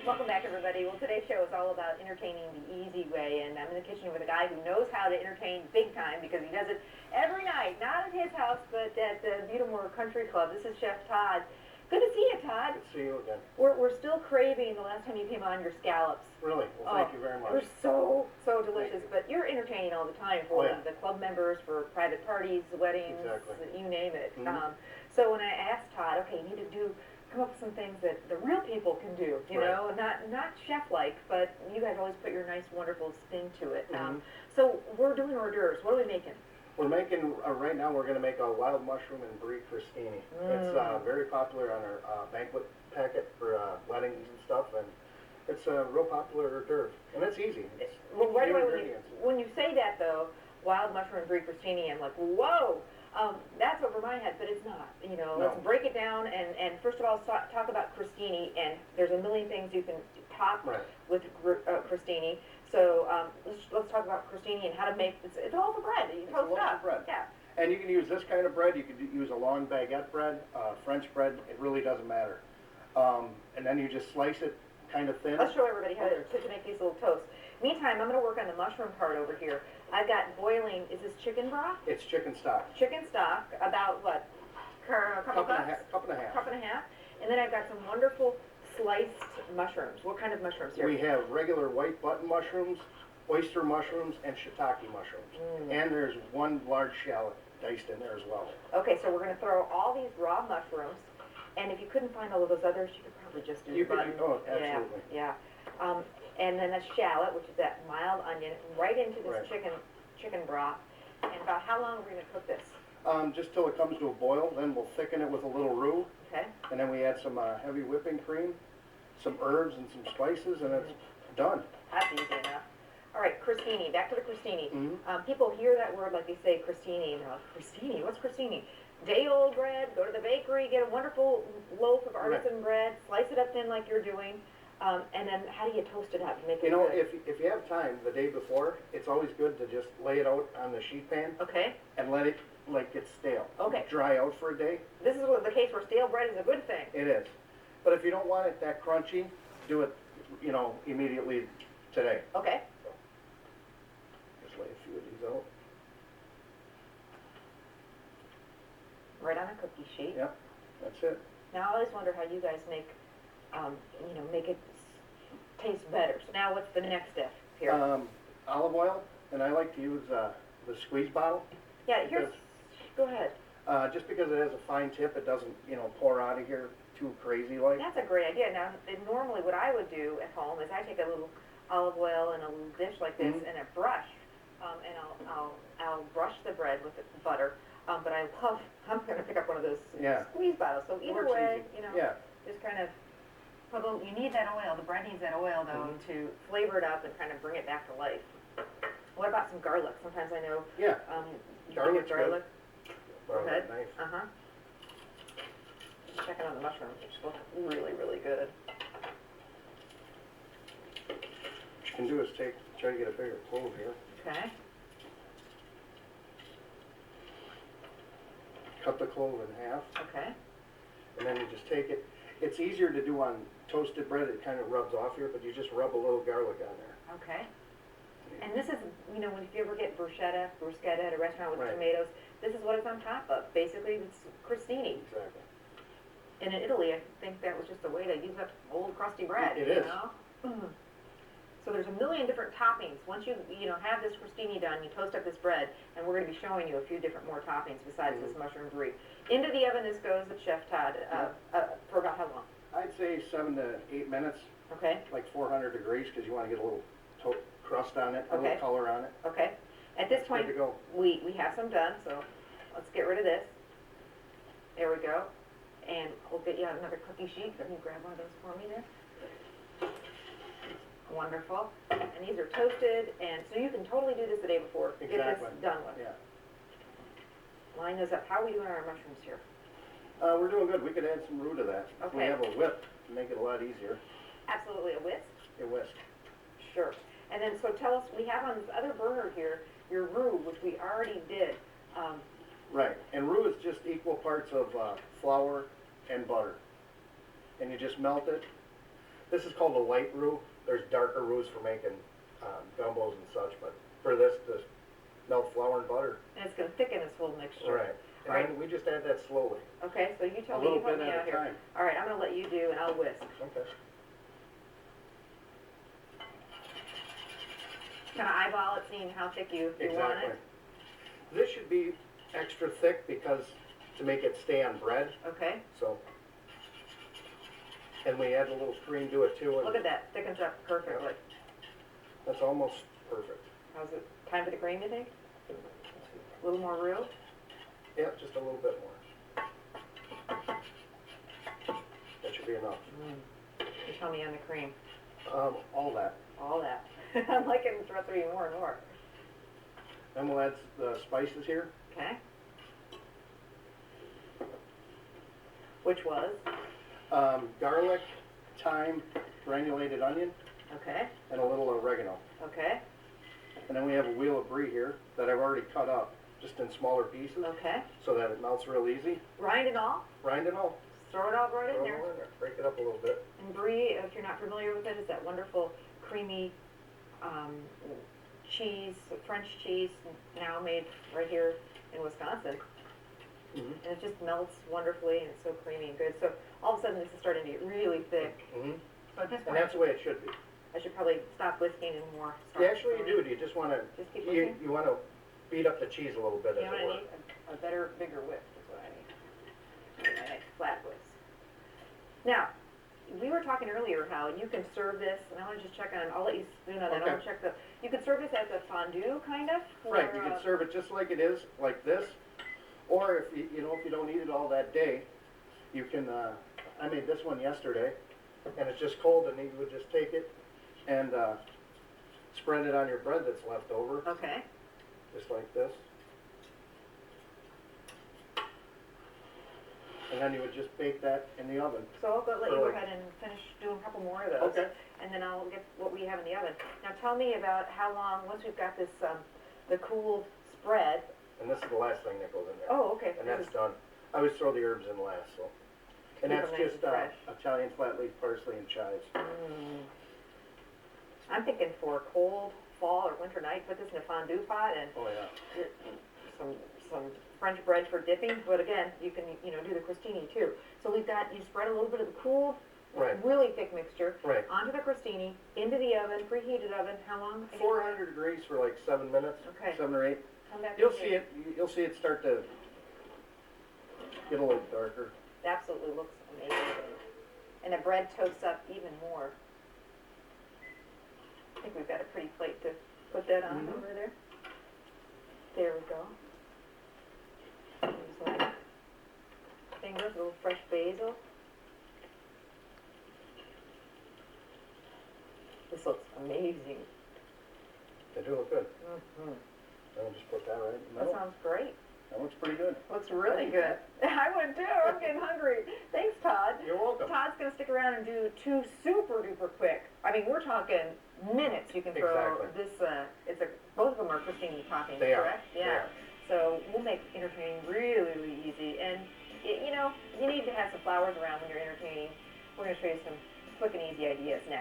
Welcome back, everybody. Well, today's show is all about entertaining the easy way, and I'm in the kitchen with a guy who knows how to entertain big time because he does it every night, not at his house, but at the Butamore Country Club. This is Chef Todd. Good to see you, Todd. Good to see you again. We're still craving the last time you came on your scallops. Really? Well, thank you very much. They're so delicious, but you're entertaining all the time for the club members, for private parties, weddings, you name it. So when I asked Todd, okay, you need to come up with some things that the real people can do, you know, not chef-like, but you guys always put your nice, wonderful spin to it. So we're doing hors d'oeuvres. What are we making? We're making, right now we're going to make a wild mushroom and Brie Crostini. It's very popular on our banquet packet for weddings and stuff, and it's a real popular hors d'oeuvre. And it's easy. It's well, right away, when you say that, though, wild mushroom and Brie Crostini, I'm like, whoa! That's over my head, but it's not. You know, let's break it down and first of all talk about crostini. And there's a million things you can top with crostini. So let's talk about crostini and how to make it's all for bread. You toast up. Bread. Yeah. And you can use this kind of bread. You can use a long baguette bread, French bread. It really doesn't matter. And then you just slice it kind of thin. Let's show everybody how to make these little toasts. Meantime, I'm going to work on the mushroom part over here. I've got boiling, is this chicken broth? It's chicken stock. Chicken stock, about what? A couple cups? Cup and a half. Cup and a half. And then I've got some wonderful sliced mushrooms. What kind of mushrooms here? We have regular white button mushrooms, oyster mushrooms, and shiitake mushrooms. And there's one large shallot diced in there as well. Okay, so we're going to throw all these raw mushrooms. And if you couldn't find all of those others, you could probably just do the button. Oh, absolutely. Yeah. And then the shallot, which is that mild onion, right into this chicken broth. And about how long are we going to cook this? Just till it comes to a boil. Then we'll thicken it with a little roux. Okay. And then we add some heavy whipping cream, some herbs, and some spices, and it's done. That's easy enough. All right, crostini. Back to the crostini. People hear that word like they say crostini, and they're like, crostini? What's crostini? Day-old bread. Go to the bakery, get a wonderful loaf of artisan bread, slice it up thin like you're doing. And then how do you toast it up and make it good? If you have time the day before, it's always good to just lay it out on the sheet pan. Okay. And let it get stale. Okay. Dry out for a day. This is the case where stale bread is a good thing. It is. But if you don't want it that crunchy, do it, immediately today. Okay. Just lay a few of these out. Right on a cookie sheet. Yep. That's it. Now I always wonder how you guys make make it taste better. So now what's the next step here? Olive oil, and I like to use the squeeze bottle. Yeah, go ahead. Just because it has a fine tip, it doesn't, pour out of here too crazy like. That's a great idea. Now, normally what I would do at home is I take a little olive oil in a little dish like this and a brush, and I'll brush the bread with butter. But I'm going to pick up one of those squeeze bottles. So either way, just kind of. Although you need that oil, the bread needs that oil though to flavor it up and kind of bring it back to life. What about some garlic? Sometimes I know. Yeah. Garlic. Good. Go ahead. Nice. Checking on the mushrooms, which look really, really good. What you can do is try to get a bigger clove here. Okay. Cut the clove in half. Okay. And then you just take it. It's easier to do on toasted bread. It kind of rubs off here, but you just rub a little garlic on there. Okay. And this is, when if you ever get bruschetta at a restaurant with tomatoes, this is what it's on top of. Basically, it's crostini. Exactly. And in Italy, I think that was just a way to use up old crusty bread. It is. So there's a million different toppings. Once you have this crostini done, you toast up this bread, and we're going to be showing you a few different more toppings besides this mushroom brie. Into the oven this goes with Chef Todd for about how long? I'd say 7 to 8 minutes. Okay. Like 400 degrees because you want to get a little crust on it, a little color on it. Okay. At this point, good to go. we have some done, so let's get rid of this. There we go. And we'll get you out another cookie sheet. Can you grab one of those for me there? Wonderful. And these are toasted, and so you can totally do this the day before. Exactly. Get this done with. Yeah. Line those up. How are we doing our mushrooms here? We're doing good. We could add some roux to that. Okay. We have a whip to make it a lot easier. Absolutely. A whisk? A whisk. Sure. And then, so tell us, we have on this other burner here, your roux, which we already did. Right. And roux is just equal parts of flour and butter. And you just melt it. This is called a light roux. There's darker roux for making gumbos and such, but for this, to melt flour and butter. And it's gonna thicken this whole mixture. Right. And Right. then we just add that slowly. Okay, so you A tell me, little you help bit me at out a here. time. All right, I'm gonna let you do, and I'll whisk. Okay. Can I eyeball it, seeing how thick you want Exactly. it? This should be extra thick because to make it stay on bread. Okay, So, and we add a little cream to it too. And look at that, thickens up perfectly. that's almost perfect. How's it, time for the cream, you think? A little more roux? Yeah, just a little bit more. That should be enough. You tell me on the cream. All that. All that. I'm liking this recipe more and more. Then we'll add the spices here. Okay. Which was? Garlic, thyme, granulated onion, Okay, and a little oregano. okay, And then we have a wheel of brie here that I've already cut up, just in smaller pieces, okay. so that it melts real easy. Rind and all? Grind it all. Throw it all right in Throw it there. all in there. Break it up a little bit. And brie, if you're not familiar with it, is that wonderful creamy cheese, French cheese, now made right here in Wisconsin. Mm-hmm. And it just melts wonderfully, and it's so creamy and good. So all of a sudden, this is starting to get really thick. Mm-hmm. So at this And point, that's the way it should be. I should probably stop whisking and more. Yeah, actually you do. You just want to, Just keep you whisking? want to beat up the cheese a little bit, You as know it what I were. need? A better, bigger whisk is what I need. A nice flat whisk. Now, we were talking earlier how you can serve this, and I want to just check on, I'll let you do that, I Okay. want to check you could serve this as a fondue, kind of? Right, or, you can serve it just like it is, like this, or if you know, if you don't eat it all that day, you can, I made this one yesterday, and it's just cold, and you would just take it and spread it on your bread that's left over, Okay, just like this. And then you would just bake that in the oven. so I'll let you For go like- ahead and finish doing a couple more of those. Okay. And then I'll get what we have in the oven. Now tell me about how long, once we've got this, the cooled spread. And this is the last thing that goes in there. Oh, okay. And this that's is- done. I always throw the herbs in last, so. And Keep that's them nice just and fresh. Italian flat leaf parsley and chives. I'm thinking for a cold fall or winter night, put this in a fondue pot and Oh, yeah. some French bread for dipping, but again, you can, do the crostini too. So we've got, you spread a little bit of the cooled, Right. really thick mixture Right. onto the crostini, into the oven, preheated oven, how long? 400 degrees for like 7 minutes, Okay. 7 or 8. Come back You'll and see it. You'll see it start to get a little darker. It absolutely looks amazing. And the bread toasts up even more. I think we've got a pretty plate to put that on Mhm. over there. There we go. Use my fingers, a little fresh basil. This looks amazing. They do look good. Mm-hmm. I'll just put that right in the That middle. sounds great. That looks pretty good. Looks really good. I would too. I'm getting hungry. Thanks, Todd. You're welcome. Todd's gonna stick around and do two super duper quick. I mean, we're talking minutes. You can throw Exactly. this. Both of them are Crostini toppings, They are. correct? They Yeah. are. So we'll make entertaining really, really easy. And you need to have some flowers around when you're entertaining. We're gonna show you some quick and easy ideas next.